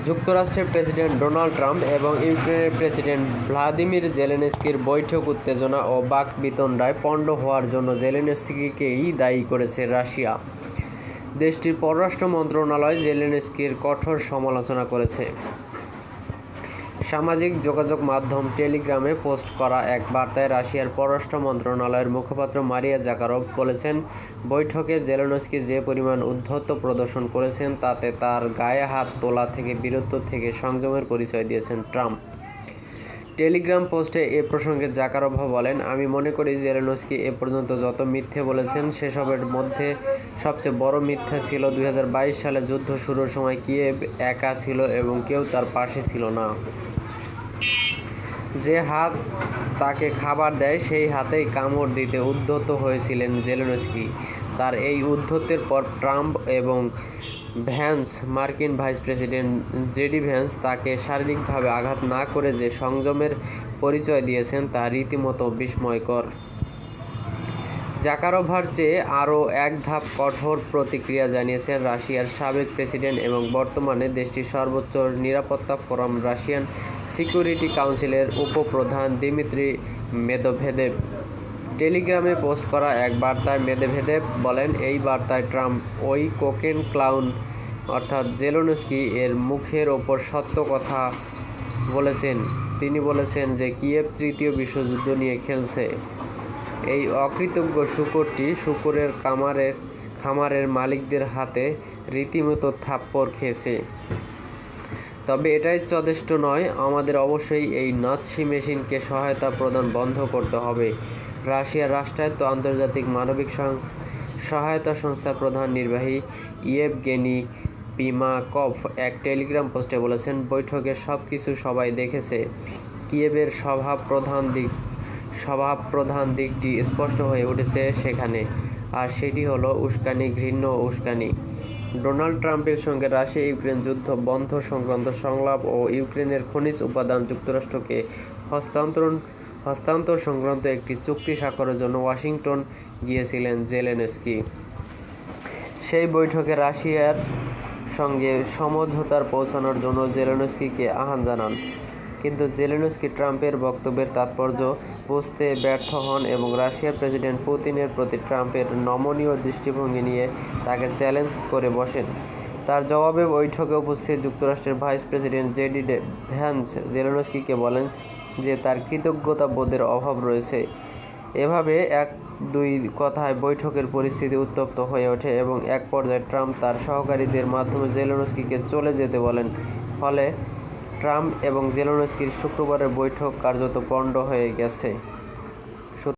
যুক্তরাষ্ট্রের president Donald Trump এবং ইউক্রেনের প্রেসিডেন্ট ভ্লাদিমির জেলেনস্কির বৈঠক উত্তেজনা ও বাকবিতণ্ডায় পণ্ড হওয়ার জন্য জেলেনস্কিকেই দায়ী করেছে রাশিয়া। দেশটির পররাষ্ট্র মন্ত্রণালয় জেলেনস্কির কঠোর সমালোচনা করেছে। সামাজিক যোগাযোগ মাধ্যম টেলিগ্রামে পোস্ট করা এক বার্তায় রাশিয়ার পররাষ্ট্র মন্ত্রণালয়ের মুখপাত্র মারিয়া জাকারভ বলেছেন, বৈঠকে জেলেনস্কি যে পরিমাণ উদ্ধত্ত প্রদর্শন করেছেন তাতে তার গায়ে হাত তোলা থেকে বিরত থেকে সংযমের পরিচয় দিয়েছেন ট্রাম্প। টেলিগ্রাম পোস্টে এ প্রসঙ্গে জাকারভ বলেন, আমি মনে করি জেলেনস্কি এ পর্যন্ত যত মিথ্যে বলেছেন সেসবের মধ্যে সবচেয়ে বড় মিথ্যা ছিল 2022 সালে যুদ্ধ শুরুর সময় কিয়েভ একা ছিল এবং কেউ তার পাশে ছিল না। যে হাত তাকে খাবার দেয় সেই হাতেই কামড় দিতে উদ্যত হয়েছিলেন জেলেনস্কি। তার এই উদ্ধত্তের পর ট্রাম্প এবং ভ্যান্স, মার্কিন ভাইস প্রেসিডেন্ট জেডি ভ্যান্স তাকে শারীরিকভাবে আঘাত না করে যে সংযমের পরিচয় দিয়েছেন তা রীতিমতো বিস্ময়কর। জাকারোভার চেয়ে আরও এক ধাপ কঠোর প্রতিক্রিয়া জানিয়েছেন রাশিয়ার সাবেক প্রেসিডেন্ট এবং বর্তমানে দেশটির সর্বোচ্চ নিরাপত্তা ফোরাম রাশিয়ান সিকিউরিটি কাউন্সিলের উপপ্রধান দিমিত্রি মেদভেদেভ। টেলিগ্রামে পোস্ট করা এক বার্তায় মেদভেদেভ বলেন, এই বার্তায় ট্রাম্প ওই কোকেন ক্লাউন অর্থাৎ জেলেনস্কি এর মুখের ওপর সত্য কথা বলেছেন। তিনি বলেছেন যে কিয়েভ তৃতীয় বিশ্বযুদ্ধ নিয়ে খেলছে। এই অকৃতজ্ঞ শূকরটি শূকরের খামারের মালিকদের হাতে রীতিমতো থাপ্পড় খেয়েছে। তবে এটাই যথেষ্ট নয়, আমাদের অবশ্যই এই নাৎসি মেশিনকে সহায়তা প্রদান বন্ধ করতে হবে। রাশিয়ার রাষ্ট্রায়ত্ত আন্তর্জাতিক মানবিক সহায়তা সংস্থার প্রধান নির্বাহী ইয়েভগেনি পিমাকভ এক টেলিগ্রাম পোস্টে বলেছেন, বৈঠকের সব কিছু সবাই দেখেছে। কিয়েভের স্বভাবপ্রধান দিকটি স্পষ্ট হয়ে উঠেছে সেখানে, আর সেটি হলো উস্কানি, ঘৃণ্য উস্কানি। ডোনাল্ড ট্রাম্পের সঙ্গে রাশিয়া ইউক্রেন যুদ্ধ বন্ধ সংক্রান্ত সংলাপ ও ইউক্রেনের খনিজ উপাদান যুক্তরাষ্ট্রকে হস্তান্তর সংক্রান্ত একটি চুক্তি স্বাক্ষরের জন্য ওয়াশিংটন গিয়েছিলেন জেলেনস্কি। সেই বৈঠকে রাশিয়ার সঙ্গে সমঝোতার পৌঁছানোর জন্য জেলেনস্কিকে আহ্বান জানান। কিন্তু জেলেনস্কি ট্রাম্পের বক্তব্যের তাৎপর্য বুঝতে ব্যর্থ হন এবং রাশিয়ার প্রেসিডেন্ট পুতিনের প্রতি ট্রাম্পের নমনীয় দৃষ্টিভঙ্গি নিয়ে তাকে চ্যালেঞ্জ করে বসেন। তার জবাবে বৈঠকে উপস্থিত যুক্তরাষ্ট্রের ভাইস প্রেসিডেন্ট জেডি ভ্যান্স জেলেনস্কিকে বলেন যে তার কৃতজ্ঞতা বোধের অভাব রয়েছে। এভাবে এক-দুই কথায় বৈঠকের পরিস্থিতি উত্তপ্ত হয়ে ওঠে এবং এক পর্যায়ে ট্রাম্প তার সহকারীদের মাধ্যমে জেলেনস্কিকে চলে যেতে বলেন। ফলে ট্রাম্প এবং জেলেনস্কির শুক্রবারের বৈঠক কার্যত পণ্ড হয়ে গেছে।